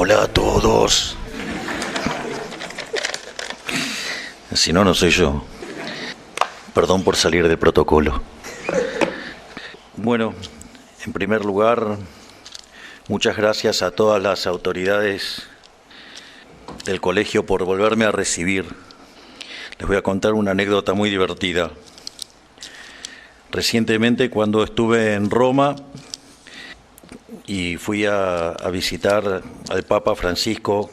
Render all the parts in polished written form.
Hola a todos. Si no, no soy yo. Perdón por salir del protocolo. Bueno, en primer lugar, muchas gracias a todas las autoridades del colegio por volverme a recibir. Les voy a contar una anécdota muy divertida. Recientemente, cuando estuve en Roma y fui a visitar al Papa Francisco,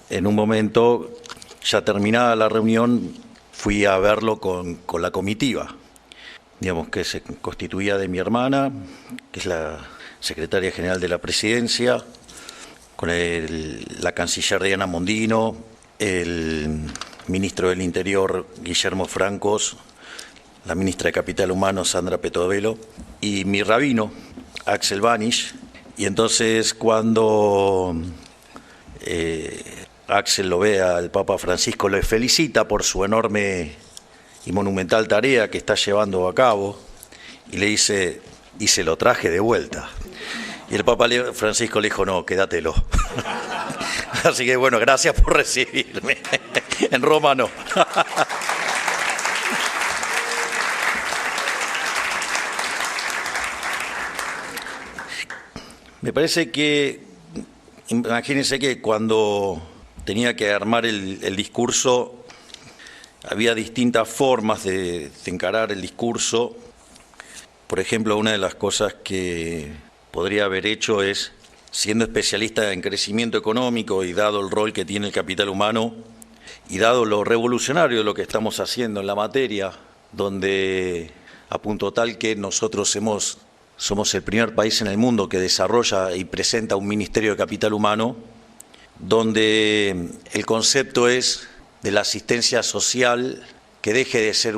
en un momento, ya terminada la reunión, fui a verlo con la comitiva, digamos, que se constituía de mi hermana, que es la secretaria general de la presidencia, con la canciller Diana Mondino, el ministro del Interior Guillermo Francos, la ministra de Capital Humano Sandra Petovelo y mi rabino Axel Banish. Y entonces cuando Axel lo ve al Papa Francisco, le felicita por su enorme y monumental tarea que está llevando a cabo y le dice: y se lo traje de vuelta. Y el Papa Francisco le dijo: no, quédatelo. Así que bueno, gracias por recibirme. En Roma no. Me parece que, imagínense que cuando tenía que armar el discurso, había distintas formas de encarar el discurso. Por ejemplo, una de las cosas que podría haber hecho es, siendo especialista en crecimiento económico y dado el rol que tiene el capital humano y dado lo revolucionario de lo que estamos haciendo en la materia, donde a punto tal que nosotros somos el primer país en el mundo que desarrolla y presenta un Ministerio de Capital Humano, donde el concepto es de la asistencia social, que deje de ser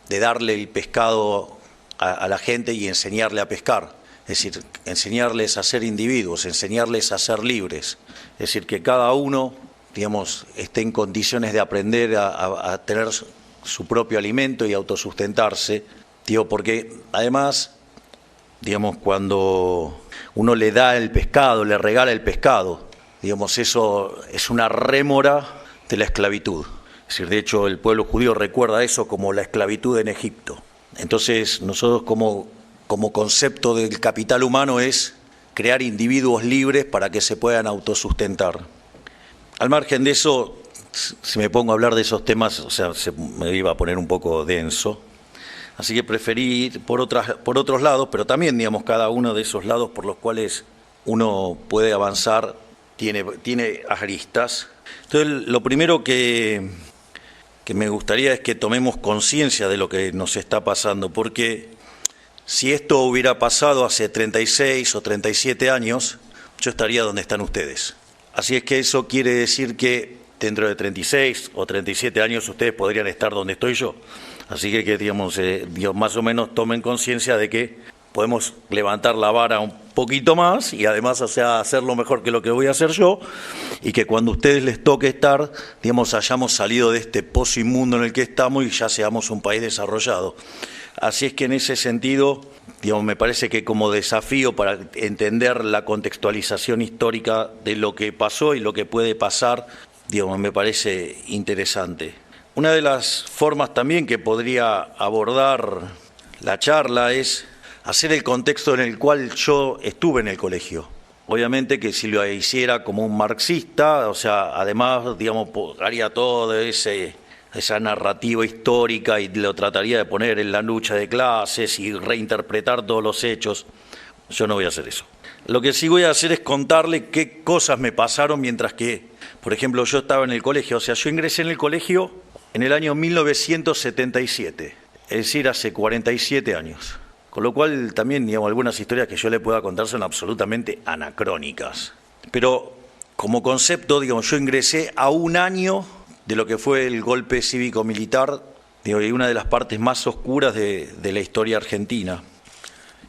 de darle el pescado a la gente y enseñarle a pescar. Es decir, enseñarles a ser individuos, enseñarles a ser libres. Es decir, que cada uno, digamos, esté en condiciones de aprender a tener su propio alimento y autosustentarse. Digo, porque además, digamos, cuando uno le da el pescado, le regala el pescado, digamos, eso es una rémora de la esclavitud. Es decir, de hecho, el pueblo judío recuerda eso como la esclavitud en Egipto. Entonces, nosotros como concepto del capital humano es crear individuos libres para que se puedan autosustentar. Al margen de eso, si me pongo a hablar de esos temas, o sea, me iba a poner un poco denso. Así que preferí ir por otros lados, pero también, digamos, cada uno de esos lados por los cuales uno puede avanzar tiene aristas. Entonces, lo primero que me gustaría es que tomemos conciencia de lo que nos está pasando, porque si esto hubiera pasado hace 36 o 37 años, yo estaría donde están ustedes. Así es que eso quiere decir que dentro de 36 o 37 años ustedes podrían estar donde estoy yo. Así que digamos, más o menos tomen conciencia de que podemos levantar la vara un poquito más y además, o sea, hacerlo mejor que lo que voy a hacer yo, y que cuando a ustedes les toque estar, digamos, hayamos salido de este pozo inmundo en el que estamos y ya seamos un país desarrollado. Así es que en ese sentido, digamos, me parece que como desafío para entender la contextualización histórica de lo que pasó y lo que puede pasar, digamos, me parece interesante. Una de las formas también que podría abordar la charla es hacer el contexto en el cual yo estuve en el colegio. Obviamente que si lo hiciera como un marxista, o sea, además, digamos, haría todo esa narrativa histórica y lo trataría de poner en la lucha de clases y reinterpretar todos los hechos. Yo no voy a hacer eso. Lo que sí voy a hacer es contarle qué cosas me pasaron mientras que, por ejemplo, yo estaba en el colegio. O sea, yo ingresé en el colegio en el año 1977, es decir, hace 47 años. Con lo cual también, digamos, algunas historias que yo le pueda contar son absolutamente anacrónicas. Pero como concepto, digamos, yo ingresé a un año de lo que fue el golpe cívico-militar, digo, y una de las partes más oscuras de la historia argentina.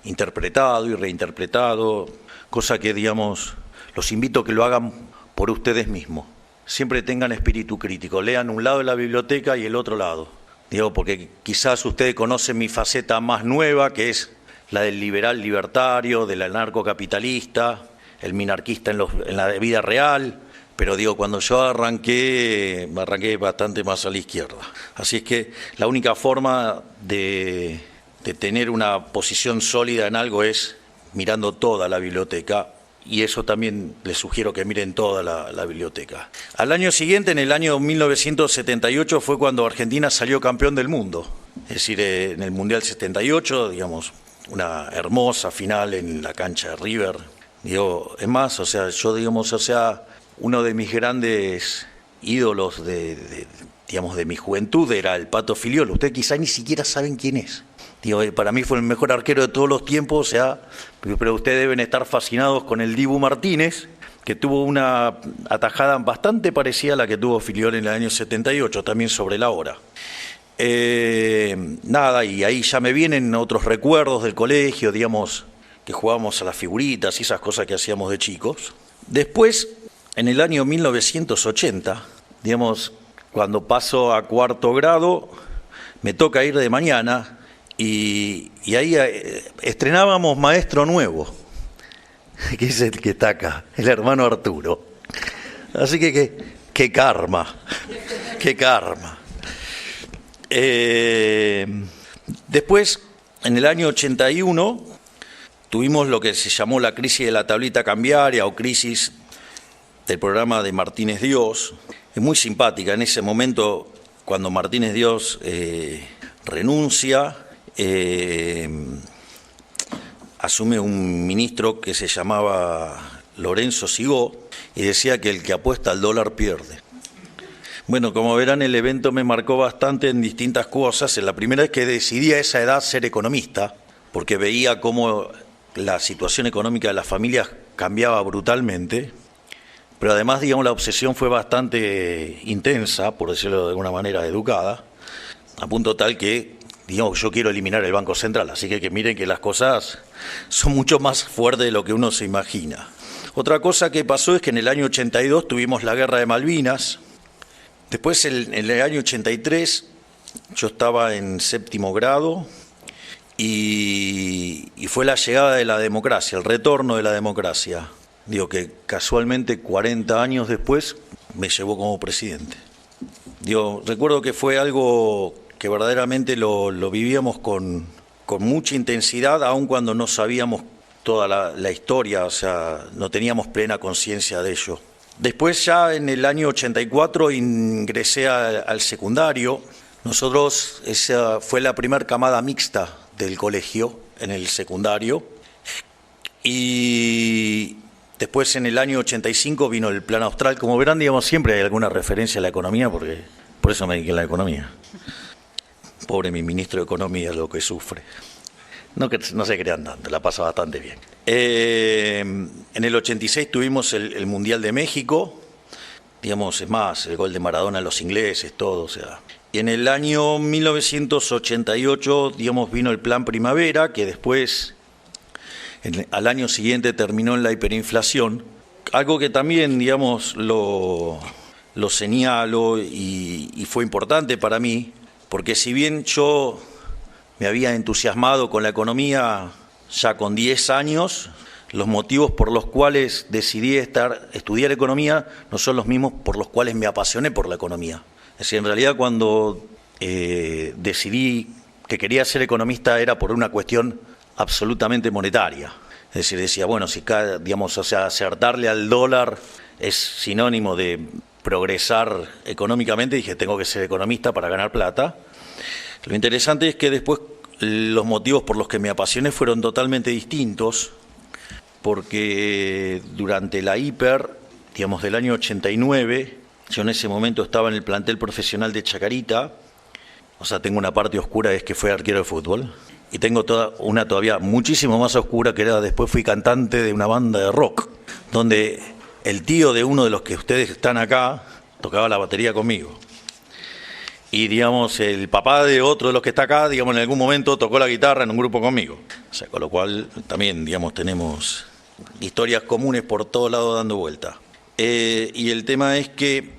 Interpretado y reinterpretado, cosa que, digamos, los invito a que lo hagan por ustedes mismos. Siempre tengan espíritu crítico, lean un lado de la biblioteca y el otro lado. Digo, porque quizás ustedes conocen mi faceta más nueva, que es la del liberal libertario, del anarcocapitalista, el minarquista en la vida real, pero digo, cuando yo arranqué, me arranqué bastante más a la izquierda. Así es que la única forma de tener una posición sólida en algo es mirando toda la biblioteca, y eso también les sugiero que miren toda la biblioteca. Al año siguiente, en el año 1978, fue cuando Argentina salió campeón del mundo. Es decir, en el Mundial 78, digamos, una hermosa final en la cancha de River. Digo, es más, o sea, yo, digamos, o sea, uno de mis grandes ídolos digamos, de mi juventud era el Pato Filiol. Ustedes quizá ni siquiera saben quién es. Digo, para mí fue el mejor arquero de todos los tiempos, o sea, pero ustedes deben estar fascinados con el Dibu Martínez, que tuvo una atajada bastante parecida a la que tuvo Filiol en el año 78, también sobre la hora. Nada, y ahí ya me vienen otros recuerdos del colegio, digamos, que jugábamos a las figuritas y esas cosas que hacíamos de chicos. Después, en el año 1980, digamos, cuando paso a cuarto grado, me toca ir de mañana. Y ahí estrenábamos maestro nuevo, que es el que está acá, el hermano Arturo. Así que qué karma, qué karma. Después, en el año 81, tuvimos lo que se llamó la crisis de la tablita cambiaria o crisis del programa de Martínez Dios. Es muy simpática. En ese momento, cuando Martínez Dios renuncia, asume un ministro que se llamaba Lorenzo Sigó y decía que el que apuesta al dólar pierde. Bueno, como verán, el evento me marcó bastante en distintas cosas. La primera es que decidí a esa edad ser economista, porque veía cómo la situación económica de las familias cambiaba brutalmente, pero además, digamos, la obsesión fue bastante intensa, por decirlo de alguna manera educada, a punto tal que, digamos, yo quiero eliminar el Banco Central, así que miren que las cosas son mucho más fuertes de lo que uno se imagina. Otra cosa que pasó es que en el año 82 tuvimos la Guerra de Malvinas. Después, en el año 83, yo estaba en séptimo grado y fue la llegada de la democracia, el retorno de la democracia. Digo que casualmente 40 años después me llevó como presidente. Digo, recuerdo que fue algo que verdaderamente lo vivíamos con mucha intensidad, aun cuando no sabíamos toda la historia, o sea, no teníamos plena conciencia de ello. Después, ya en el año 84, ingresé al secundario. Nosotros, esa fue la primera camada mixta del colegio en el secundario. Y después, en el año 85, vino el Plan Austral. Como verán, digamos, siempre hay alguna referencia a la economía, porque por eso me dediqué a la economía. Pobre mi ministro de Economía, lo que sufre. No se crean tanto, la pasa bastante bien. En el 86 tuvimos el Mundial de México, digamos, es más, el gol de Maradona a los ingleses, todo, o sea. Y en el año 1988, digamos, vino el Plan Primavera, que después, al año siguiente, terminó en la hiperinflación. Algo que también, digamos, lo señalo y fue importante para mí, porque si bien yo me había entusiasmado con la economía ya con 10 años, los motivos por los cuales decidí estudiar economía no son los mismos por los cuales me apasioné por la economía. Es decir, en realidad cuando decidí que quería ser economista era por una cuestión absolutamente monetaria. Es decir, decía, bueno, si digamos, o sea, acertarle al dólar es sinónimo de progresar económicamente, dije, tengo que ser economista para ganar plata. Lo interesante es que después los motivos por los que me apasioné fueron totalmente distintos, porque durante la hiper, digamos, del año 89, yo en ese momento estaba en el plantel profesional de Chacarita, o sea, tengo una parte oscura, es que fui arquero de fútbol, y tengo una todavía muchísimo más oscura, que era después fui cantante de una banda de rock, donde el tío de uno de los que ustedes están acá tocaba la batería conmigo. Y, digamos, el papá de otro de los que está acá, digamos, en algún momento tocó la guitarra en un grupo conmigo. O sea, con lo cual también, digamos, tenemos historias comunes por todos lados dando vuelta. Y el tema es que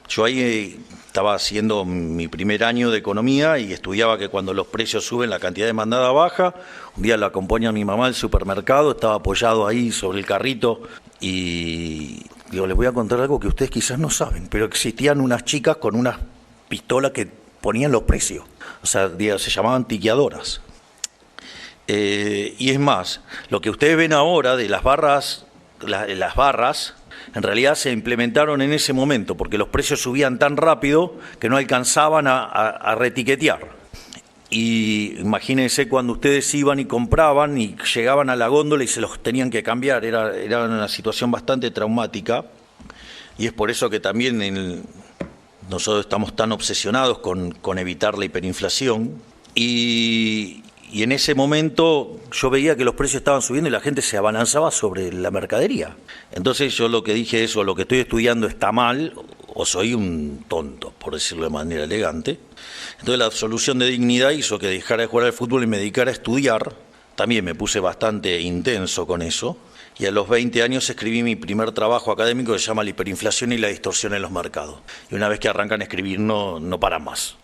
yo ahí estaba haciendo mi primer año de economía y estudiaba que cuando los precios suben la cantidad demandada baja. Un día la acompaña a mi mamá al supermercado, estaba apoyado ahí sobre el carrito y digo, les voy a contar algo que ustedes quizás no saben, pero existían unas chicas con unas pistolas que ponían los precios, o sea, se llamaban tiqueadoras. Y es más, lo que ustedes ven ahora de las barras, las barras, en realidad se implementaron en ese momento, porque los precios subían tan rápido que no alcanzaban a retiquetear. Y imagínense cuando ustedes iban y compraban y llegaban a la góndola y se los tenían que cambiar, era una situación bastante traumática. Y es por eso que también nosotros estamos tan obsesionados con evitar la hiperinflación. Y en ese momento yo veía que los precios estaban subiendo y la gente se abalanzaba sobre la mercadería. Entonces yo lo que dije es, o lo que estoy estudiando está mal, o soy un tonto, por decirlo de manera elegante. Entonces la absolución de dignidad hizo que dejara de jugar al fútbol y me dedicara a estudiar. También me puse bastante intenso con eso. Y a los 20 años escribí mi primer trabajo académico que se llama La hiperinflación y la distorsión en los mercados. Y una vez que arrancan a escribir no paran más.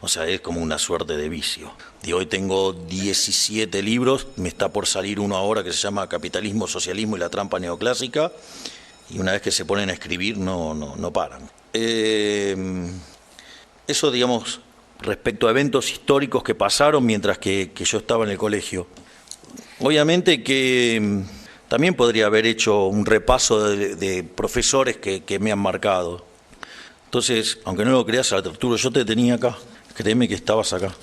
O sea, es como una suerte de vicio. Y hoy tengo 17 libros, me está por salir uno ahora que se llama Capitalismo, Socialismo y la trampa neoclásica. Y una vez que se ponen a escribir no paran. Eso, digamos, respecto a eventos históricos que pasaron mientras que yo estaba en el colegio. Obviamente que también podría haber hecho un repaso de profesores que me han marcado. Entonces, aunque no lo creas, Arturo, yo te tenía acá. Créeme que estabas acá.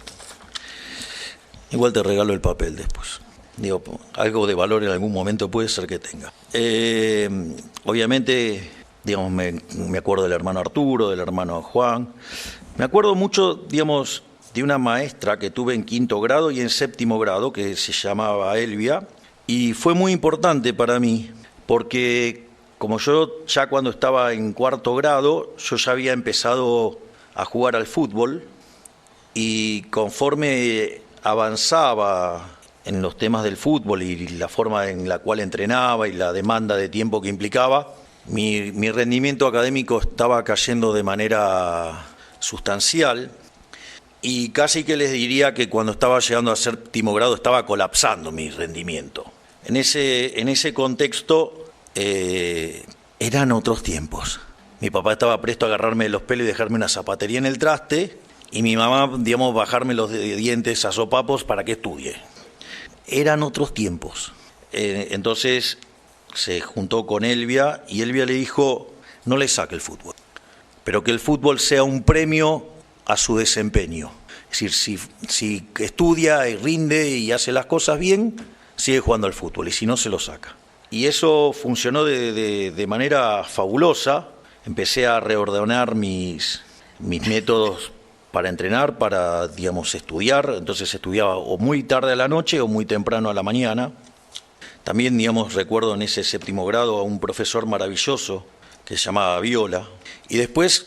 Igual te regalo el papel después. Digo, algo de valor en algún momento puede ser que tenga. Obviamente, digamos, me acuerdo del hermano Arturo, del hermano Juan. Me acuerdo mucho, digamos, de una maestra que tuve en 5º grado y en 7º grado, que se llamaba Elvia, y fue muy importante para mí, porque como yo ya cuando estaba en 4º grado, yo ya había empezado a jugar al fútbol, y conforme avanzaba en los temas del fútbol y la forma en la cual entrenaba y la demanda de tiempo que implicaba, mi rendimiento académico estaba cayendo de manera sustancial y casi que les diría que cuando estaba llegando a 7º grado estaba colapsando mi rendimiento. En ese contexto eran otros tiempos. Mi papá estaba presto a agarrarme de los pelos y dejarme una zapatería en el traste y mi mamá, digamos, bajarme los dientes a sopapos para que estudie. Eran otros tiempos. Entonces se juntó con Elvia y Elvia le dijo, no le saque el fútbol, pero que el fútbol sea un premio a su desempeño. Es decir, si estudia y rinde y hace las cosas bien, sigue jugando al fútbol y si no, se lo saca. Y eso funcionó de manera fabulosa. Empecé a reordenar mis métodos para entrenar, para, digamos, estudiar. Entonces estudiaba o muy tarde a la noche o muy temprano a la mañana. También, digamos, recuerdo en ese 7º grado a un profesor maravilloso que se llamaba Viola. Y después,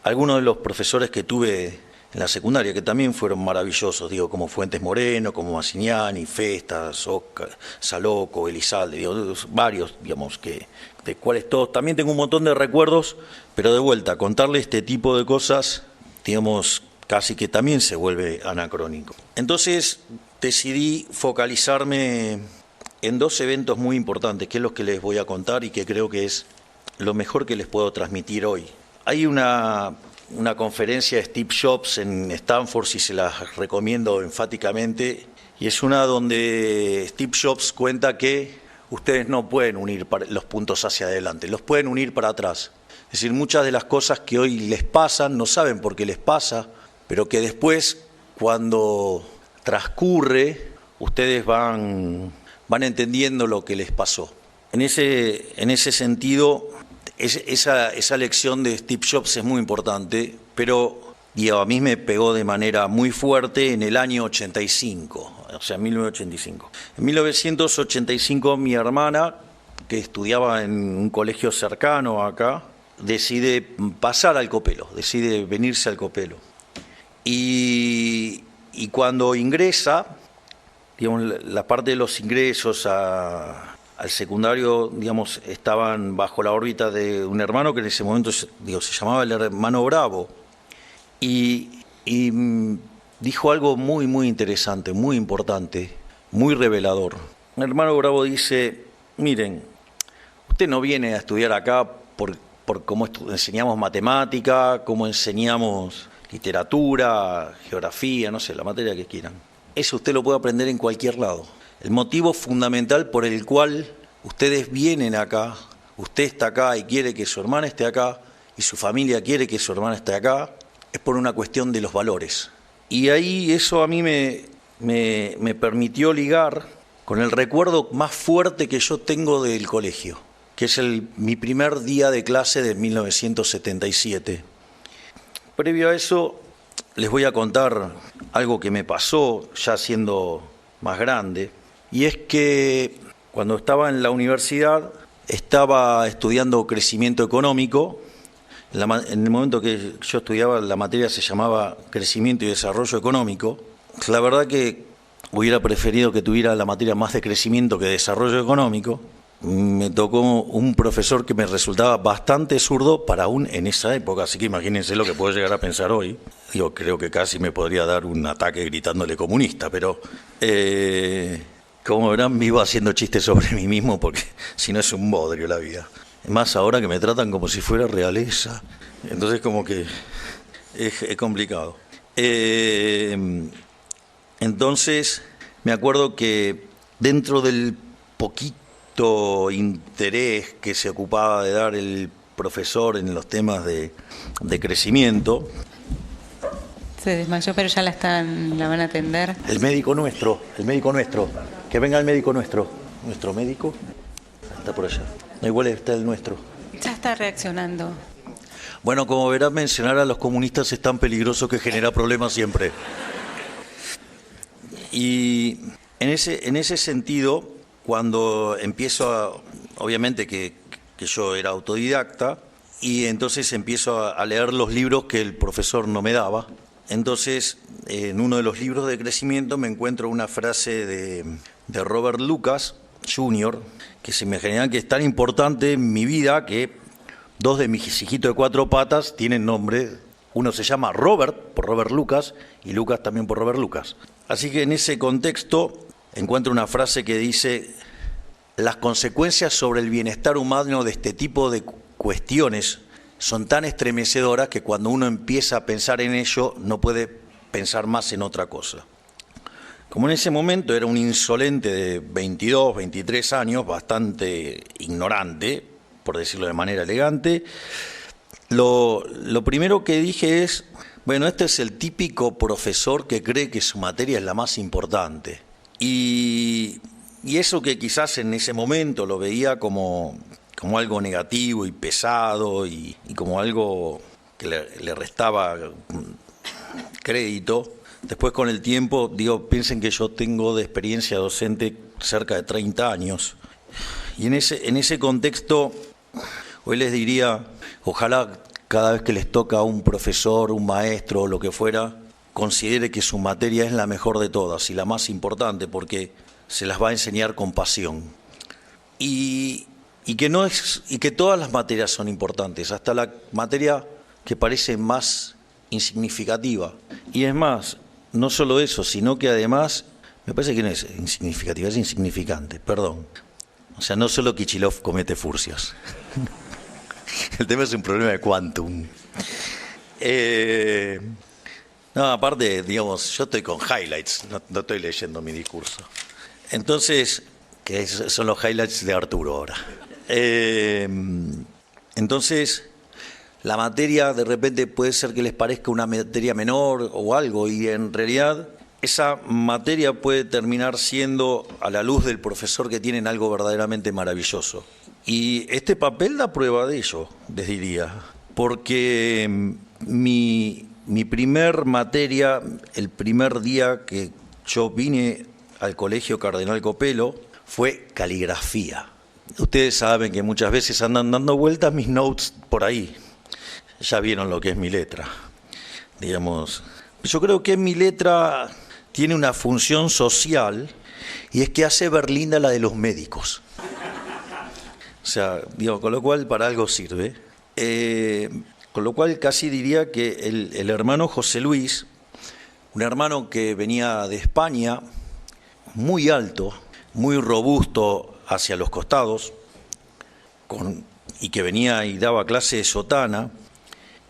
algunos de los profesores que tuve en la secundaria, que también fueron maravillosos, digo, como Fuentes Moreno, como Massignani, Festa, Saloco, Elizalde, digo, varios, digamos, de cuales todos. También tengo un montón de recuerdos, pero de vuelta, contarle este tipo de cosas, digamos, casi que también se vuelve anacrónico. Entonces decidí focalizarme en 2 eventos muy importantes, que es los que les voy a contar y que creo que es lo mejor que les puedo transmitir hoy. Hay una conferencia de Steve Jobs en Stanford, si se las recomiendo enfáticamente, y es una donde Steve Jobs cuenta que ustedes no pueden unir los puntos hacia adelante, los pueden unir para atrás. Es decir, muchas de las cosas que hoy les pasan, no saben por qué les pasa, pero que después, cuando transcurre, ustedes van entendiendo lo que les pasó. En ese sentido, esa lección de Steve Jobs es muy importante, pero digo, a mí me pegó de manera muy fuerte en el año 85, o sea, 1985. En 1985 mi hermana, que estudiaba en un colegio cercano acá, decide pasar al Copelo, decide venirse al Copelo. Y cuando ingresa, digamos, la parte de los ingresos al secundario, digamos, estaban bajo la órbita de un hermano que en ese momento, digo, se llamaba el hermano Bravo. y dijo algo muy, muy interesante, muy importante, muy revelador. El hermano Bravo dice, miren, usted no viene a estudiar acá por cómo enseñamos matemática, cómo enseñamos literatura, geografía, no sé, la materia que quieran. Eso usted lo puede aprender en cualquier lado. El motivo fundamental por el cual ustedes vienen acá, usted está acá y quiere que su hermana esté acá, y su familia quiere que su hermana esté acá, es por una cuestión de los valores. Y ahí eso a mí me permitió ligar con el recuerdo más fuerte que yo tengo del colegio, que es mi primer día de clase de 1977. Previo a eso, les voy a contar algo que me pasó ya siendo más grande, y es que cuando estaba en la universidad estaba estudiando crecimiento económico. En el momento que yo estudiaba, la materia se llamaba Crecimiento y Desarrollo Económico. La verdad que hubiera preferido que tuviera la materia más de crecimiento que de desarrollo económico. Me tocó un profesor que me resultaba bastante zurdo para aún en esa época, así que imagínense lo que puedo llegar a pensar hoy. Yo creo que casi me podría dar un ataque gritándole comunista, pero como verán, vivo haciendo chistes sobre mí mismo porque si no es un bodrio la vida. Más ahora que me tratan como si fuera realeza, entonces como que es complicado. Entonces me acuerdo que dentro del poquito interés que se ocupaba de dar el profesor en los temas de crecimiento. Se desmayó, pero ya la van a atender. El médico nuestro, que venga el médico nuestro médico, está por allá. Igual está el nuestro. Ya está reaccionando. Bueno, como verás, mencionar a los comunistas es tan peligroso que genera problemas siempre. Y en ese sentido, cuando empiezo obviamente que yo era autodidacta, y entonces empiezo a leer los libros que el profesor no me daba. Entonces, en uno de los libros de crecimiento me encuentro una frase de Robert Lucas Jr., que se me genera que es tan importante en mi vida que dos de mis hijitos de 4 patas tienen nombre. Uno se llama Robert, por Robert Lucas, y Lucas también por Robert Lucas. Así que en ese contexto encuentro una frase que dice: las consecuencias sobre el bienestar humano de este tipo de cuestiones son tan estremecedoras que cuando uno empieza a pensar en ello no puede pensar más en otra cosa. Como en ese momento era un insolente de 22, 23 años, bastante ignorante, por decirlo de manera elegante, lo primero que dije es, bueno, este es el típico profesor que cree que su materia es la más importante. Y eso que quizás en ese momento lo veía como algo negativo y pesado y como algo que le restaba crédito. Después, con el tiempo, piensen que yo tengo de experiencia docente cerca de 30 años. Y en ese contexto, hoy les diría, ojalá cada vez que les toca a un profesor, un maestro o lo que fuera, considere que su materia es la mejor de todas y la más importante, porque se las va a enseñar con pasión. Y que todas las materias son importantes, hasta la materia que parece más insignificativa. Y es más, no solo eso, sino que además, me parece que no es insignificativa, es insignificante, perdón. O sea, no solo Kicillof comete furcias. El tema es un problema de quantum. No, aparte, yo estoy con highlights, no estoy leyendo mi discurso. Entonces, que son los highlights de Arturo ahora. Entonces, la materia de repente puede ser que les parezca una materia menor o algo, y en realidad esa materia puede terminar siendo, a la luz del profesor que tienen, algo verdaderamente maravilloso. Y este papel da prueba de ello, les diría, porque mi primer materia, el primer día que yo vine al Colegio Cardenal Copelo, fue caligrafía. Ustedes saben que muchas veces andan dando vueltas mis notes por ahí. Ya vieron lo que es mi letra. Yo creo que mi letra tiene una función social, y es que hace ver linda la de los médicos. O sea, con lo cual para algo sirve. Con lo cual casi diría que el hermano José Luis, un hermano que venía de España, muy alto, muy robusto hacia los costados, y que venía y daba clase de sotana,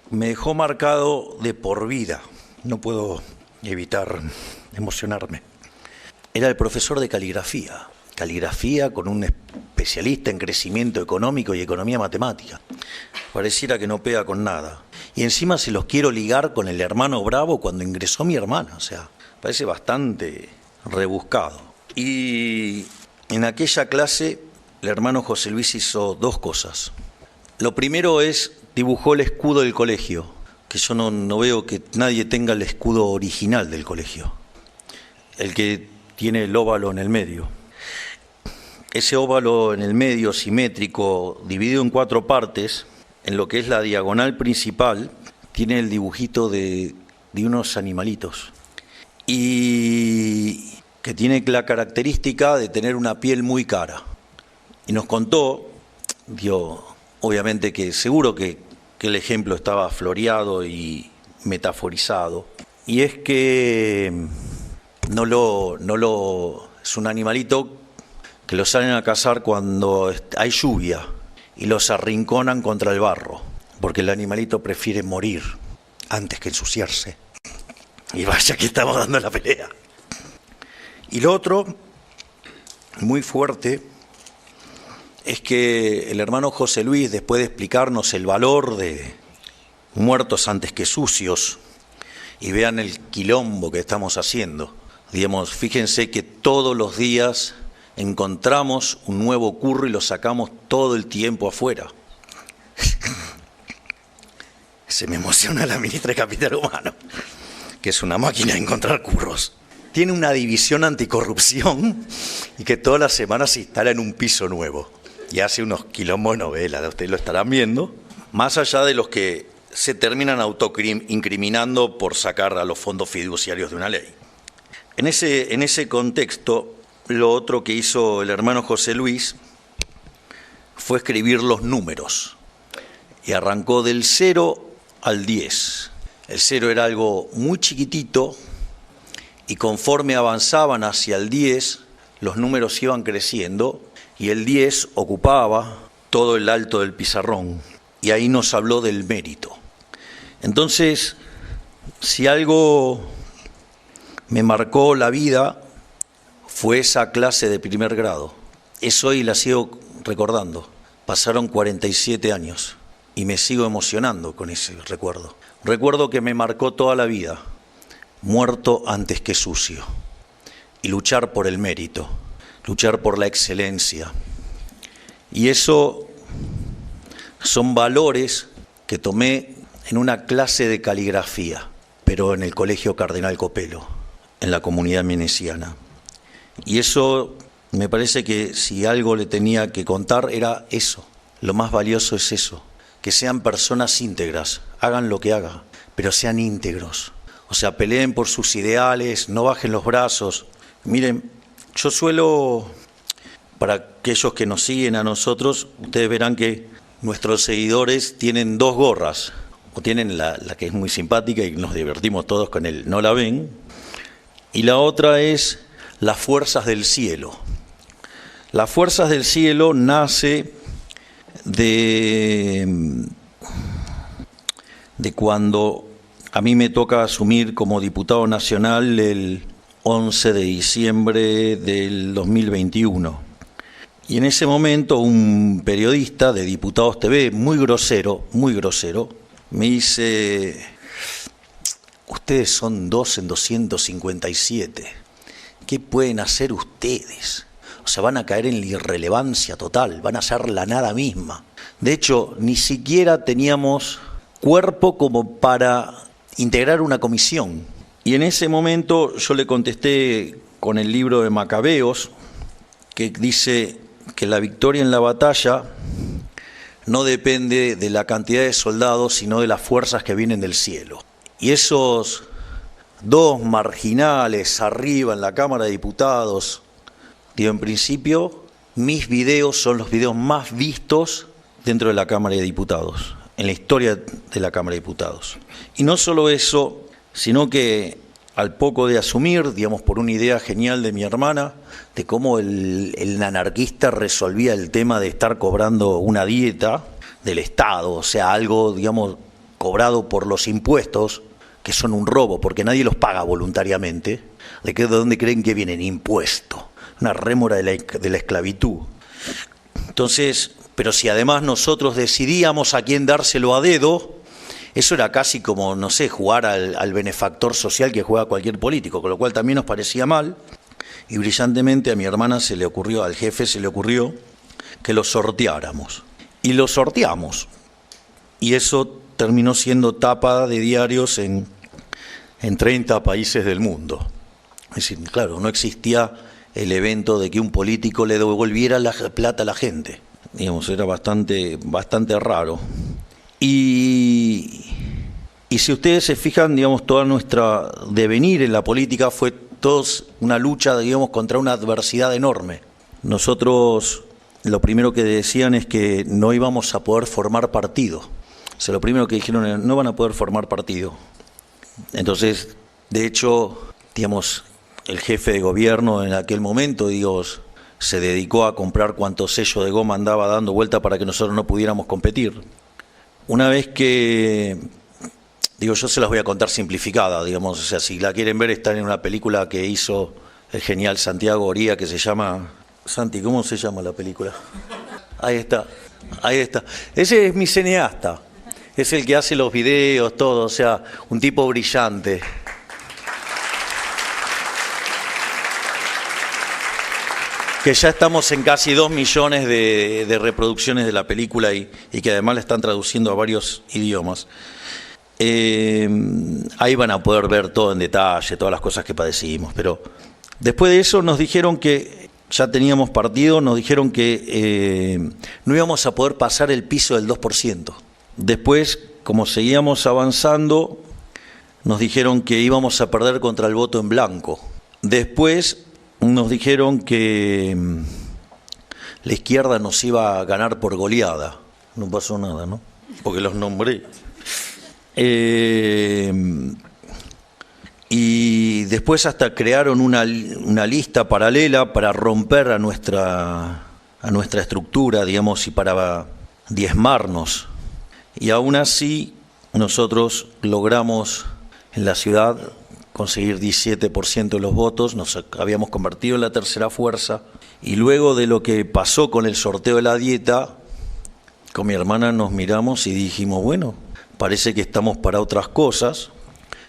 me dejó marcado de por vida. No puedo evitar emocionarme. Era el profesor de caligrafía con un especialista en crecimiento económico y economía matemática. Pareciera que no pega con nada. Y encima se los quiero ligar con el hermano Bravo cuando ingresó mi hermana. O sea, parece bastante rebuscado. Y en aquella clase el hermano José Luis hizo dos cosas. Lo primero es, dibujó el escudo del colegio, que yo no veo que nadie tenga el escudo original del colegio, el que tiene el óvalo en el medio. Ese óvalo en el medio, simétrico, dividido en 4 partes, en lo que es la diagonal principal, tiene el dibujito de unos animalitos. Y que tiene la característica de tener una piel muy cara. Y nos contó, obviamente que seguro que el ejemplo estaba floreado y metaforizado, y es que es un animalito que lo salen a cazar cuando hay lluvia y los arrinconan contra el barro, porque el animalito prefiere morir antes que ensuciarse. Y vaya que estamos dando la pelea. Y lo otro, muy fuerte, es que el hermano José Luis, después de explicarnos el valor de muertos antes que sucios, y vean el quilombo que estamos haciendo, digamos, fíjense que todos los días encontramos un nuevo curro y lo sacamos todo el tiempo afuera. Se me emociona la ministra de Capital Humano, que es una máquina de encontrar curros. Tiene una división anticorrupción y que todas las semanas se instala en un piso nuevo. Y hace unos quilombos de novela, ustedes lo estarán viendo, más allá de los que se terminan autoincriminando por sacar a los fondos fiduciarios de una ley. En ese contexto, lo otro que hizo el hermano José Luis fue escribir los números. Y arrancó del 0 al 10. El 0 era algo muy chiquitito y conforme avanzaban hacia el 10, los números iban creciendo y el 10 ocupaba todo el alto del pizarrón. Y ahí nos habló del mérito. Entonces, si algo me marcó la vida, fue esa clase de primer grado. Eso y la sigo recordando. Pasaron 47 años y me sigo emocionando con ese recuerdo. Recuerdo que me marcó toda la vida. Muerto antes que sucio. Y luchar por el mérito, luchar por la excelencia. Y eso son valores que tomé en una clase de caligrafía, pero en el Colegio Cardenal Copelo, en la comunidad menesiana. Y eso, me parece que si algo le tenía que contar era eso. Lo más valioso es eso, que sean personas íntegras, hagan lo que hagan, pero sean íntegros. O sea, peleen por sus ideales, no bajen los brazos. Miren, yo suelo, para aquellos que nos siguen a nosotros, ustedes verán que nuestros seguidores tienen 2 gorras, o tienen la que es muy simpática y nos divertimos todos con él, no la ven, y la otra es las fuerzas del cielo. Las fuerzas del cielo nace de cuando a mí me toca asumir como diputado nacional el 11 de diciembre del 2021. Y en ese momento un periodista de Diputados TV, muy grosero, me dice: ustedes son 2 en 257, ¿qué pueden hacer ustedes? O sea, van a caer en la irrelevancia total, van a ser la nada misma. De hecho, ni siquiera teníamos cuerpo como para integrar una comisión. Y en ese momento yo le contesté con el libro de Macabeos, que dice que la victoria en la batalla no depende de la cantidad de soldados, sino de las fuerzas que vienen del cielo. Y esos 2 marginales arriba en la Cámara de Diputados, digo, en principio, mis videos son los videos más vistos dentro de la Cámara de Diputados. en la historia de la Cámara de Diputados. Y no solo eso, sino que al poco de asumir, digamos, por una idea genial de mi hermana, de cómo el anarquista resolvía el tema de estar cobrando una dieta del Estado, o sea, algo, digamos, cobrado por los impuestos, que son un robo, porque nadie los paga voluntariamente. ¿De dónde creen que vienen? Impuesto, una rémora de la esclavitud. Entonces, pero si además nosotros decidíamos a quién dárselo a dedo, eso era casi como, no sé, jugar al benefactor social que juega cualquier político, con lo cual también nos parecía mal. Y brillantemente a mi hermana se le ocurrió, al jefe se le ocurrió, que lo sorteáramos. Y lo sorteamos. Y eso terminó siendo tapa de diarios en 30 países del mundo. Es decir, claro, no existía el evento de que un político le devolviera la plata a la gente. Digamos, era bastante raro. Y si ustedes se fijan, digamos, toda nuestra devenir en la política fue todos una lucha, digamos, contra una adversidad enorme. Nosotros lo primero que decían es que no íbamos a poder formar partido. O sea, lo primero que dijeron es no van a poder formar partido. Entonces, de hecho, digamos, el jefe de gobierno en aquel momento, digamos, se dedicó a comprar cuantos sellos de goma andaba dando vuelta para que nosotros no pudiéramos competir. Una vez que, digo, yo se las voy a contar simplificada, digamos, o sea, si la quieren ver, están en una película que hizo el genial Santiago Oría, que se llama... Santi, ¿cómo se llama la película? Ahí está. Ese es mi cineasta, es el que hace los videos, todo, o sea, un tipo brillante. Que ya estamos en casi 2 millones de reproducciones de la película y que además la están traduciendo a varios idiomas. Ahí van a poder ver todo en detalle, todas las cosas que padecimos. Pero después de eso nos dijeron que ya teníamos partido, nos dijeron que no íbamos a poder pasar el piso del 2%. Después, como seguíamos avanzando, nos dijeron que íbamos a perder contra el voto en blanco. Después nos dijeron que la izquierda nos iba a ganar por goleada. No pasó nada, ¿no? Porque los nombré. Y después hasta crearon una lista paralela para romper a nuestra estructura, digamos, y para diezmarnos. Y aún así nosotros logramos en la ciudad conseguir 17% de los votos, nos habíamos convertido en la tercera fuerza, y luego de lo que pasó con el sorteo de la dieta, con mi hermana nos miramos y dijimos, bueno, parece que estamos para otras cosas.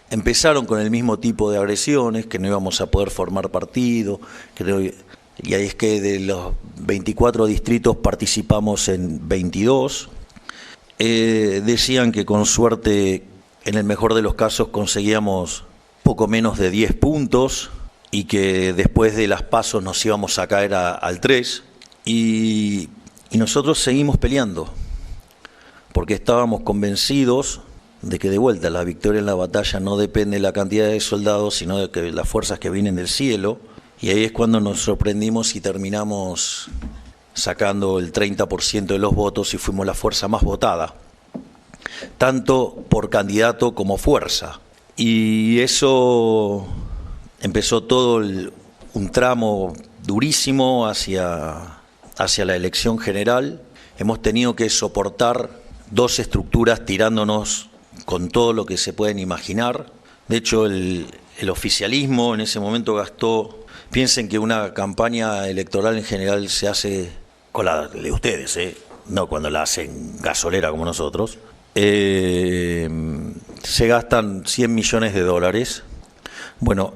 Empezaron con el mismo tipo de agresiones, que no íbamos a poder formar partido, y ahí es que de los 24 distritos participamos en 22. Decían que con suerte, en el mejor de los casos, conseguíamos poco menos de 10 puntos y que después de las PASO nos íbamos a caer al 3 y nosotros seguimos peleando porque estábamos convencidos de que de vuelta la victoria en la batalla no depende de la cantidad de soldados, sino de que las fuerzas que vienen del cielo, y ahí es cuando nos sorprendimos y terminamos sacando el 30% de los votos y fuimos la fuerza más votada, tanto por candidato como fuerza. Y eso empezó todo un tramo durísimo hacia la elección general. Hemos tenido que soportar 2 estructuras tirándonos con todo lo que se pueden imaginar. De hecho, el oficialismo en ese momento gastó... Piensen que una campaña electoral en general se hace con la de ustedes, no cuando la hacen gasolera como nosotros. Se gastan 100 millones de dólares. Bueno,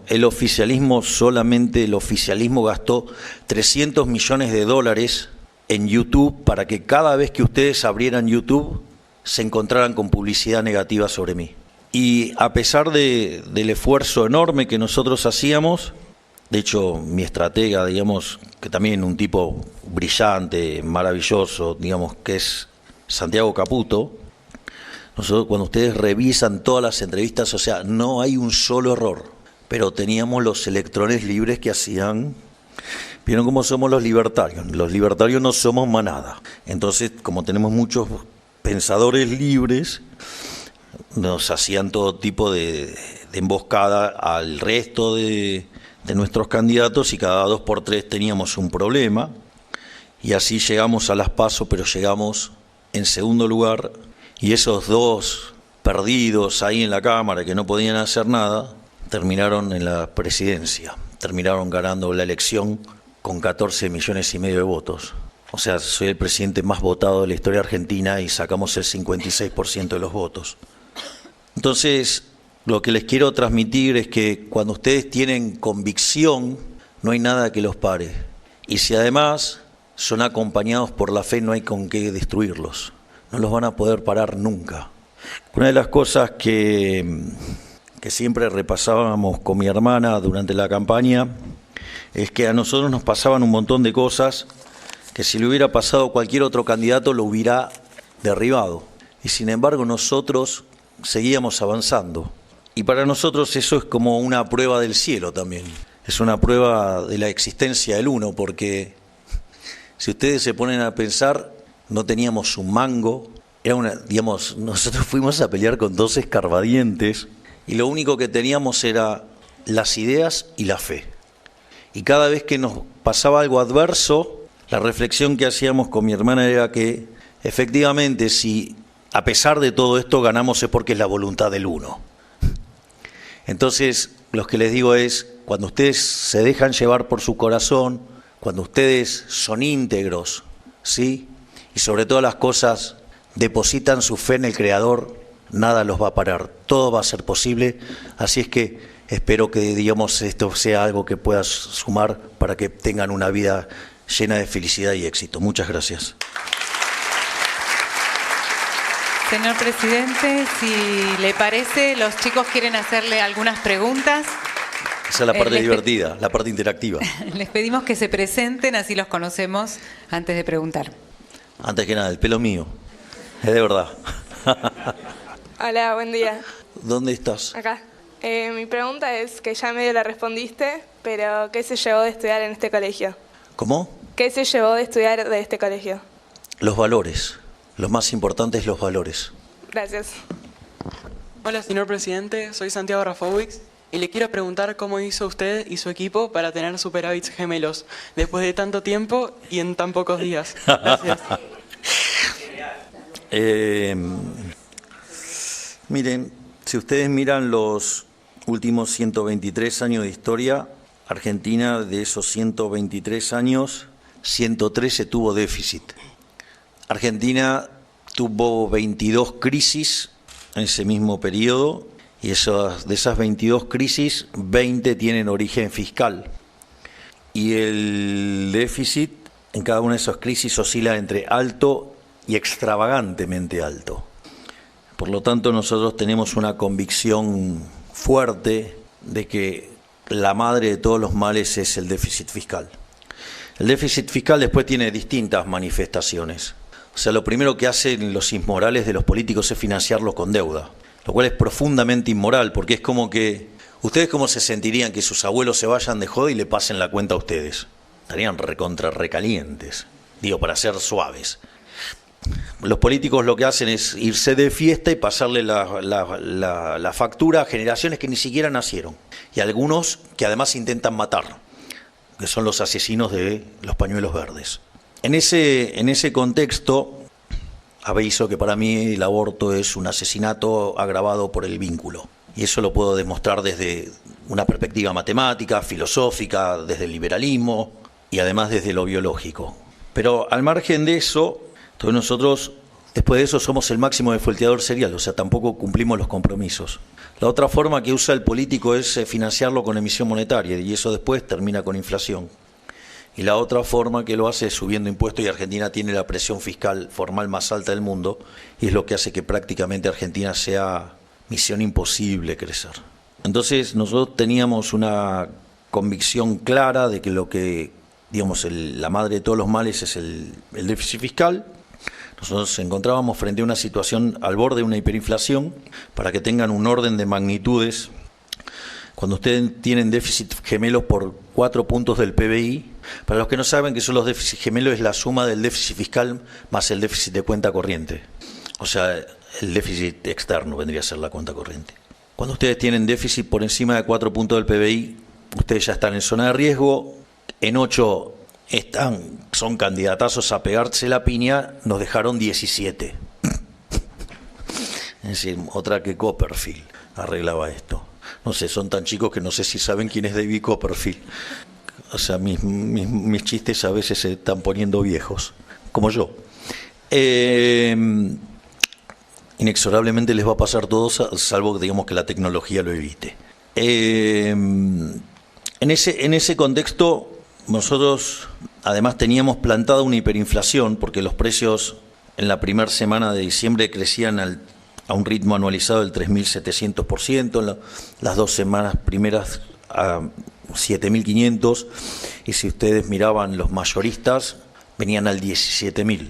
solamente el oficialismo gastó 300 millones de dólares en YouTube para que cada vez que ustedes abrieran YouTube se encontraran con publicidad negativa sobre mí. Y a pesar del esfuerzo enorme que nosotros hacíamos, de hecho mi estratega, digamos, que también un tipo brillante, maravilloso, digamos, que es Santiago Caputo, nosotros, cuando ustedes revisan todas las entrevistas, o sea, no hay un solo error, pero teníamos los electrones libres que hacían... ¿Vieron cómo somos los libertarios? Los libertarios no somos manada. Entonces, como tenemos muchos pensadores libres nos hacían todo tipo de emboscada al resto de nuestros candidatos y cada 2 por 3 teníamos un problema y así llegamos a las PASO, pero llegamos en segundo lugar y esos 2 perdidos ahí en la Cámara que no podían hacer nada terminaron en la presidencia, terminaron ganando la elección con 14,5 millones de votos. O sea, soy el presidente más votado de la historia argentina y sacamos el 56% de los votos. Entonces, lo que les quiero transmitir es que cuando ustedes tienen convicción, no hay nada que los pare. Y si además son acompañados por la fe, no hay con qué destruirlos. No los van a poder parar nunca. Una de las cosas que siempre repasábamos con mi hermana durante la campaña es que a nosotros nos pasaban un montón de cosas que si le hubiera pasado cualquier otro candidato lo hubiera derribado. Y sin embargo nosotros seguíamos avanzando. Y para nosotros eso es como una prueba del cielo también. Es una prueba de la existencia del uno, porque si ustedes se ponen a pensar, no teníamos un mango. Nosotros fuimos a pelear con 2 escarbadientes y lo único que teníamos era las ideas y la fe. Y cada vez que nos pasaba algo adverso, la reflexión que hacíamos con mi hermana era que efectivamente si a pesar de todo esto ganamos es porque es la voluntad del uno. Entonces, lo que les digo es, cuando ustedes se dejan llevar por su corazón, cuando ustedes son íntegros, ¿sí? Y sobre todas las cosas depositan su fe en el Creador, nada los va a parar, todo va a ser posible. Así es que espero que, digamos, esto sea algo que pueda sumar para que tengan una vida llena de felicidad y éxito. Muchas gracias. Señor presidente, si le parece, los chicos quieren hacerle algunas preguntas. Esa es la parte divertida, la parte interactiva. Les pedimos que se presenten, así los conocemos antes de preguntar. Antes que nada, el pelo mío, es de verdad. Hola, buen día. ¿Dónde estás? Acá. Mi pregunta es, que ya medio la respondiste, pero ¿qué se llevó de estudiar en este colegio? ¿Cómo? ¿Qué se llevó de estudiar de este colegio? Los valores. Lo más importante es los valores. Gracias. Hola, señor presidente. Soy Santiago Rafowicz y le quiero preguntar cómo hizo usted y su equipo para tener superávits gemelos después de tanto tiempo y en tan pocos días. Gracias. Miren, si ustedes miran los últimos 123 años de historia, Argentina, de esos 123 años, 113 tuvo déficit. Argentina tuvo 22 crisis en ese mismo periodo y de esas 22 crisis, 20 tienen origen fiscal. Y el déficit en cada una de esas crisis oscila entre alto y extravagantemente alto. Por lo tanto, nosotros tenemos una convicción fuerte de que la madre de todos los males es el déficit fiscal. El déficit fiscal después tiene distintas manifestaciones. O sea, lo primero que hacen los inmorales de los políticos es financiarlos con deuda, lo cual es profundamente inmoral, porque es como que, ¿ustedes cómo se sentirían que sus abuelos se vayan de joda y le pasen la cuenta a ustedes? Estarían recalientes, digo, para ser suaves. Los políticos lo que hacen es irse de fiesta y pasarle la factura a generaciones que ni siquiera nacieron. Y algunos que además intentan matar, que son los asesinos de los pañuelos verdes. En ese contexto, aviso que para mí el aborto es un asesinato agravado por el vínculo. Y eso lo puedo demostrar desde una perspectiva matemática, filosófica, desde el liberalismo y además desde lo biológico. Pero al margen de eso, entonces nosotros, después de eso, somos el máximo desfolteador serial, o sea, tampoco cumplimos los compromisos. La otra forma que usa el político es financiarlo con emisión monetaria, y eso después termina con inflación. Y la otra forma que lo hace es subiendo impuestos, y Argentina tiene la presión fiscal formal más alta del mundo, y es lo que hace que prácticamente Argentina sea misión imposible crecer. Entonces nosotros teníamos una convicción clara de que lo que, digamos, la madre de todos los males es el déficit fiscal. Nosotros nos encontrábamos frente a una situación al borde de una hiperinflación. Para que tengan un orden de magnitudes, cuando ustedes tienen déficit gemelos por 4 puntos del PBI, para los que no saben qué son los déficits gemelos, es la suma del déficit fiscal más el déficit de cuenta corriente. O sea, el déficit externo vendría a ser la cuenta corriente. Cuando ustedes tienen déficit por encima de 4 puntos del PBI, ustedes ya están en zona de riesgo. En 8 son candidatazos a pegarse la piña, nos dejaron 17. Es decir, otra que Copperfield arreglaba esto. No sé, son tan chicos que no sé si saben quién es David Copperfield. O sea, mis chistes a veces se están poniendo viejos, como yo. Inexorablemente les va a pasar todo, salvo digamos que la tecnología lo evite. En ese contexto, nosotros además teníamos plantada una hiperinflación, porque los precios en la primera semana de diciembre crecían a un ritmo anualizado del 3.700%, en las 2 semanas primeras a 7.500%, y si ustedes miraban los mayoristas, venían al 17.000%.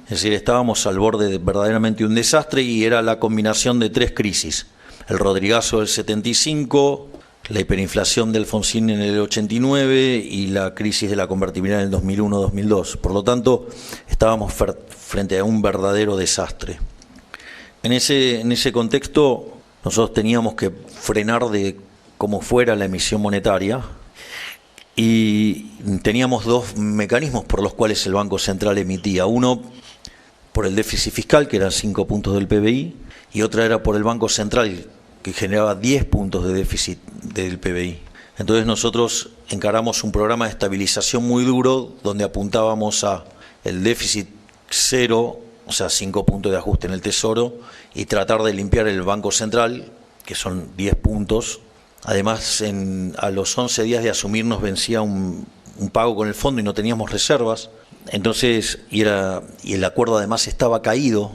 Es decir, estábamos al borde de verdaderamente un desastre, y era la combinación de 3 crisis. El Rodrigazo del 75, la hiperinflación de Alfonsín en el 89 y la crisis de la convertibilidad en el 2001-2002. Por lo tanto, estábamos frente a un verdadero desastre. En ese contexto, nosotros teníamos que frenar de como fuera la emisión monetaria, y teníamos 2 mecanismos por los cuales el Banco Central emitía. Uno por el déficit fiscal, que eran 5 puntos del PBI, y otra era por el Banco Central, que generaba 10 puntos de déficit del PBI. Entonces nosotros encaramos un programa de estabilización muy duro, donde apuntábamos a el déficit cero, o sea, 5 puntos de ajuste en el Tesoro, y tratar de limpiar el Banco Central, que son 10 puntos. Además, a los 11 días de asumir nos vencía un pago con el fondo y no teníamos reservas. Entonces, y el acuerdo además estaba caído,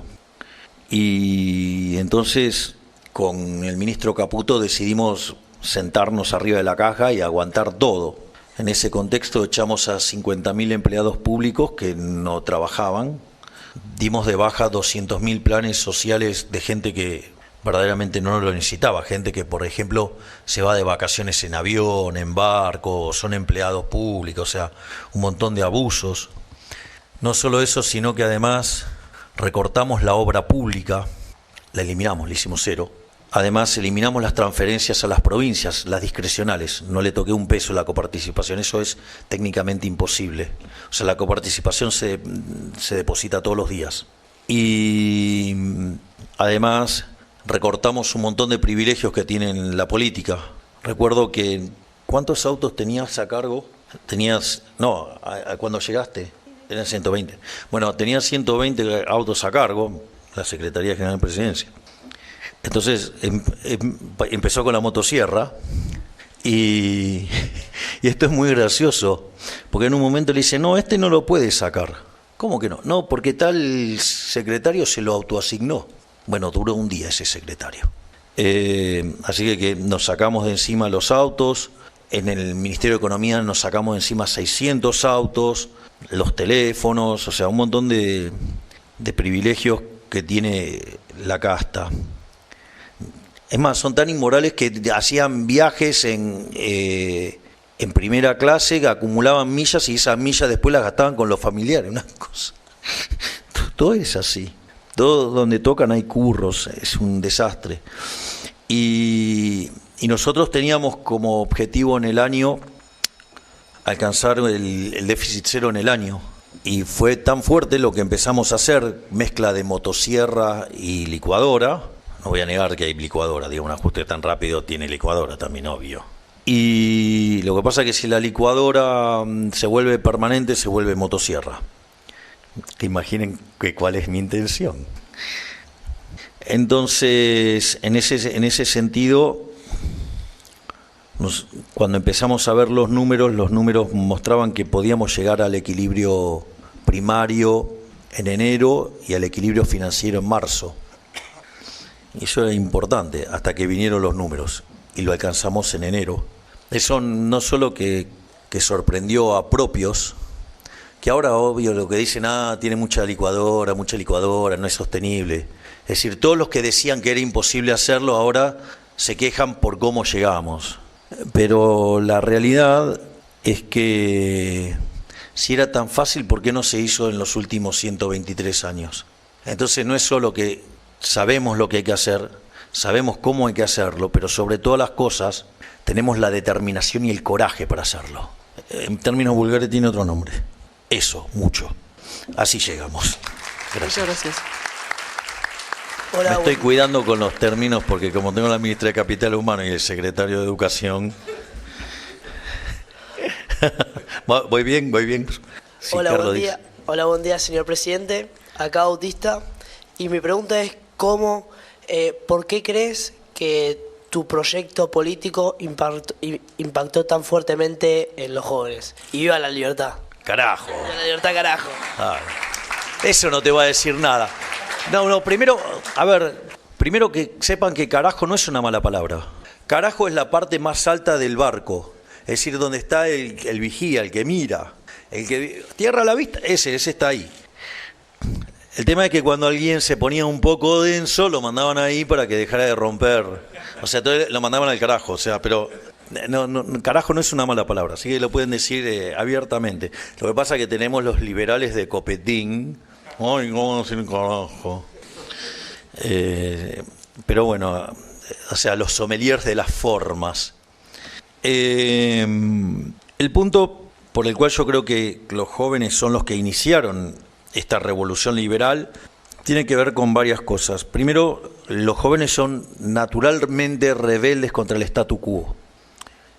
y entonces con el ministro Caputo decidimos sentarnos arriba de la caja y aguantar todo. En ese contexto echamos a 50.000 empleados públicos que no trabajaban, dimos de baja 200.000 planes sociales de gente que verdaderamente no lo necesitaba, gente que, por ejemplo, se va de vacaciones en avión, en barco, son empleados públicos, o sea, un montón de abusos. No solo eso, sino que además recortamos la obra pública, la eliminamos, la hicimos cero. Además, eliminamos las transferencias a las provincias, las discrecionales. No le toqué un peso a la coparticipación, eso es técnicamente imposible. O sea, la coparticipación se deposita todos los días. Y además recortamos un montón de privilegios que tienen la política. Recuerdo que, ¿cuántos autos tenías a cargo? Cuando llegaste, eran 120. Bueno, tenía 120 autos a cargo, la Secretaría General de Presidencia. Entonces empezó con la motosierra, y esto es muy gracioso, porque en un momento le dice, no, este no lo puede sacar. ¿Cómo que no? No, porque tal secretario se lo autoasignó. Bueno, duró un día ese secretario. Así que nos sacamos de encima los autos. En el Ministerio de Economía nos sacamos de encima 600 autos, los teléfonos, o sea, un montón de privilegios que tiene la casta. Es más, son tan inmorales que hacían viajes en primera clase, que acumulaban millas, y esas millas después las gastaban con los familiares, una cosa. Todo es así. Todo donde tocan hay curros, es un desastre. Y nosotros teníamos como objetivo en el año alcanzar el déficit cero en el año. Y fue tan fuerte lo que empezamos a hacer, mezcla de motosierra y licuadora. No voy a negar que hay licuadora, digo, un ajuste tan rápido tiene licuadora también, obvio. Y lo que pasa es que si la licuadora se vuelve permanente, se vuelve motosierra. Que imaginen cuál es mi intención. Entonces, en ese sentido, cuando empezamos a ver los números mostraban que podíamos llegar al equilibrio primario en enero y al equilibrio financiero en marzo. Y eso era importante, hasta que vinieron los números, y lo alcanzamos en enero. Eso no solo que sorprendió a propios, que ahora obvio lo que dicen, tiene mucha licuadora, no es sostenible. Es decir, todos los que decían que era imposible hacerlo ahora se quejan por cómo llegamos. Pero la realidad es que si era tan fácil, ¿por qué no se hizo en los últimos 123 años? Entonces no es solo que sabemos lo que hay que hacer, sabemos cómo hay que hacerlo, pero sobre todas las cosas tenemos la determinación y el coraje para hacerlo. En términos vulgares tiene otro nombre. Eso, mucho. Así llegamos. Gracias. Muchas gracias. Hola, Me estoy cuidando con los términos porque como tengo la ministra de Capital Humano y el secretario de Educación... ¿Voy bien? Sí, hola, Carlos, buen día. Hola, buen día, señor presidente. Acá Bautista. Y mi pregunta es ¿por qué crees que tu proyecto político impactó tan fuertemente en los jóvenes? Y viva la libertad. Carajo. Viva la libertad, carajo. Ah, eso no te va a decir nada. No, primero que sepan que carajo no es una mala palabra. Carajo es la parte más alta del barco. Es decir, donde está el vigía, el que mira, el que tierra a la vista, ese está ahí. El tema es que cuando alguien se ponía un poco denso, lo mandaban ahí para que dejara de romper. O sea, entonces lo mandaban al carajo, pero carajo no es una mala palabra, así que lo pueden decir abiertamente. Lo que pasa es que tenemos los liberales de Copetín. Ay, ¿cómo decir carajo? Pero bueno, o sea, los sommeliers de las formas. El punto por el cual yo creo que los jóvenes son los que iniciaron esta revolución liberal tiene que ver con varias cosas. Primero, los jóvenes son naturalmente rebeldes contra el statu quo.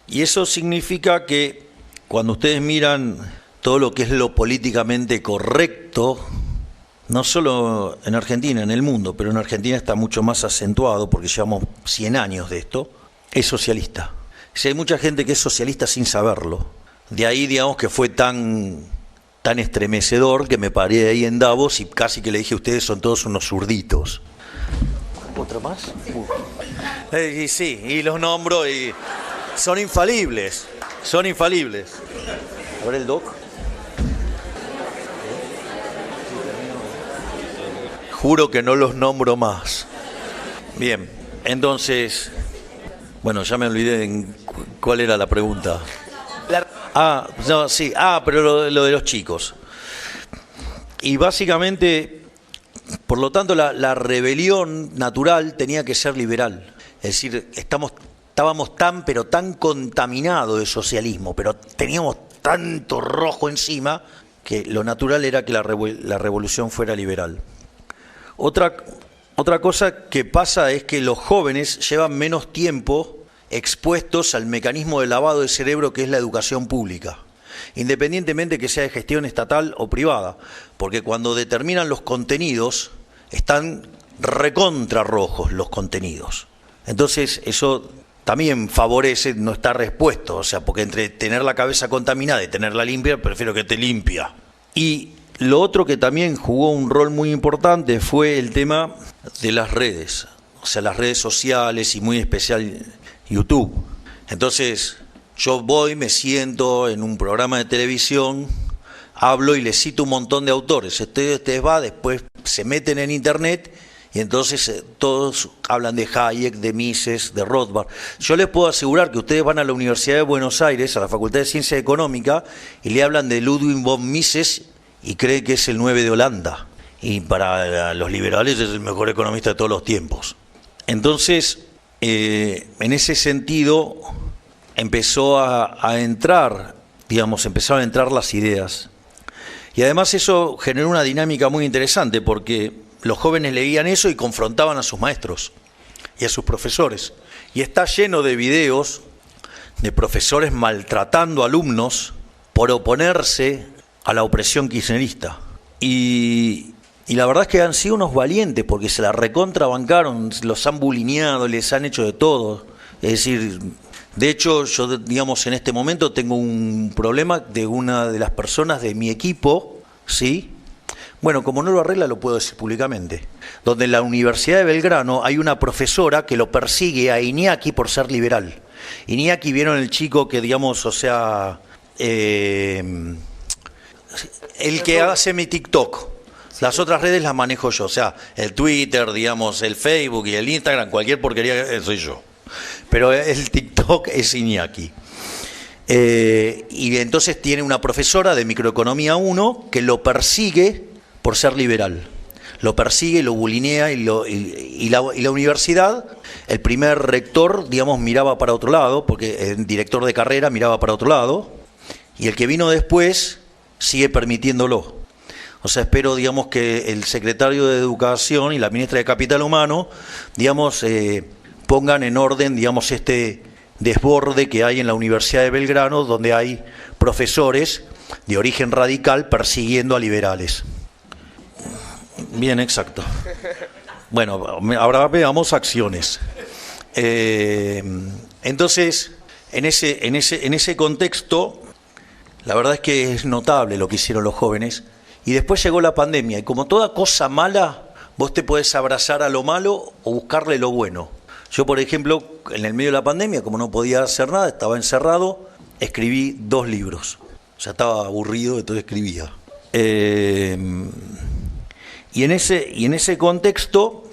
Y eso significa que cuando ustedes miran todo lo que es lo políticamente correcto, no solo en Argentina, en el mundo, pero en Argentina está mucho más acentuado porque llevamos 100 años de esto, es socialista. Si hay mucha gente que es socialista sin saberlo. De ahí, digamos, que fue tan estremecedor que me paré ahí en Davos y casi que le dije a ustedes son todos unos zurditos. ¿Otro más? Y sí, y los nombro y son infalibles. A ver el doc. Juro que no los nombro más. Bien, entonces... Bueno, ya me olvidé en cuál era la pregunta. Pero lo de los chicos. Y básicamente, por lo tanto, la rebelión natural tenía que ser liberal. Es decir, estábamos tan contaminados de socialismo, pero teníamos tanto rojo encima, que lo natural era que la revolución fuera liberal. Otra cosa que pasa es que los jóvenes llevan menos tiempo expuestos al mecanismo de lavado de cerebro que es la educación pública, independientemente que sea de gestión estatal o privada, porque cuando determinan los contenidos están recontra rojos los contenidos. Entonces eso también favorece no estar expuesto, o sea, porque entre tener la cabeza contaminada y tenerla limpia, prefiero que esté limpia. Y lo otro que también jugó un rol muy importante fue el tema de las redes, o sea, las redes sociales y muy especial YouTube. Entonces, yo me siento en un programa de televisión, hablo y les cito un montón de autores. Ustedes después se meten en internet y entonces todos hablan de Hayek, de Mises, de Rothbard. Yo les puedo asegurar que ustedes van a la Universidad de Buenos Aires, a la Facultad de Ciencia Económica, y le hablan de Ludwig von Mises y cree que es el 9 de Holanda. Y para los liberales es el mejor economista de todos los tiempos. Entonces, en ese sentido, empezaron a entrar las ideas. Y además eso generó una dinámica muy interesante, porque los jóvenes leían eso y confrontaban a sus maestros y a sus profesores. Y está lleno de videos de profesores maltratando a alumnos por oponerse a la opresión kirchnerista. Y la verdad es que han sido unos valientes porque se la recontrabancaron, los han bulineado, les han hecho de todo. Es decir, de hecho, yo, digamos, en este momento tengo un problema de una de las personas de mi equipo, ¿sí? Bueno, como no lo arregla, lo puedo decir públicamente. Donde en la Universidad de Belgrano hay una profesora que lo persigue a Iñaki por ser liberal. Iñaki, ¿vieron el chico que, digamos, o sea, el que hace mi TikTok? Las otras redes las manejo yo, o sea, el Twitter, digamos, el Facebook y el Instagram, cualquier porquería soy yo. Pero el TikTok es Iñaki. Y entonces tiene una profesora de Microeconomía 1 que lo persigue por ser liberal. lo persigue, lo bulinea y la universidad, el primer rector, digamos, miraba para otro lado, porque el director de carrera miraba para otro lado, y el que vino después sigue permitiéndolo. O sea, espero, digamos, que el secretario de Educación y la ministra de Capital Humano, digamos, pongan en orden, digamos, este desborde que hay en la Universidad de Belgrano, donde hay profesores de origen radical persiguiendo a liberales. Bien, exacto. Bueno, ahora veamos acciones. Entonces, en ese contexto, la verdad es que es notable lo que hicieron los jóvenes. Y después llegó la pandemia, y como toda cosa mala, vos te podés abrazar a lo malo o buscarle lo bueno. Yo, por ejemplo, en el medio de la pandemia, como no podía hacer nada, estaba encerrado, escribí 2 libros. O sea, estaba aburrido, entonces escribía. Y en ese contexto,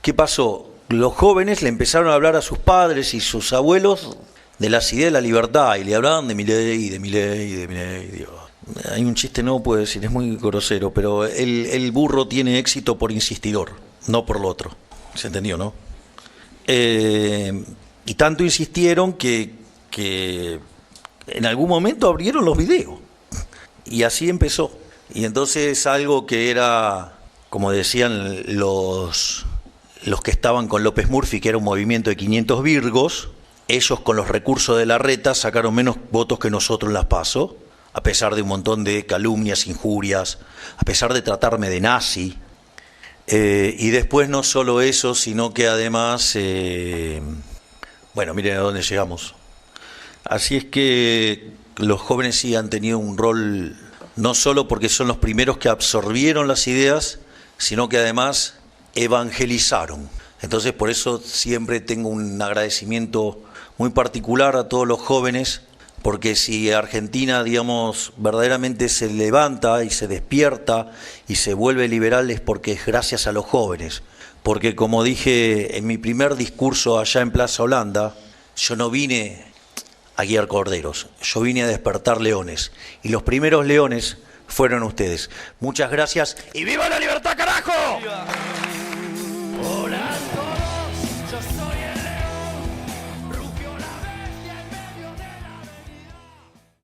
¿qué pasó? Los jóvenes le empezaron a hablar a sus padres y sus abuelos de las ideas de la libertad, y le hablaban de Milei, de Milei, de Milei. Hay un chiste, no puedo decir, es muy grosero, pero el burro tiene éxito por insistidor, no por lo otro. ¿Se entendió, no? Y tanto insistieron que en algún momento abrieron los videos. Y así empezó. Y entonces algo que era, como decían los que estaban con López Murphy, que era un movimiento de 500 virgos, ellos con los recursos de Larreta sacaron menos votos que nosotros en las PASO, a pesar de un montón de calumnias, injurias, a pesar de tratarme de nazi. Y después no solo eso, sino que además, bueno, miren a dónde llegamos. Así es que los jóvenes sí han tenido un rol, no solo porque son los primeros que absorbieron las ideas, sino que además evangelizaron. Entonces, por eso siempre tengo un agradecimiento muy particular a todos los jóvenes, porque si Argentina, digamos, verdaderamente se levanta y se despierta y se vuelve liberal, es porque es gracias a los jóvenes. Porque, como dije en mi primer discurso allá en Plaza Holanda, yo no vine a guiar corderos, yo vine a despertar leones. Y los primeros leones fueron ustedes. Muchas gracias y ¡viva la libertad, carajo! ¡Viva!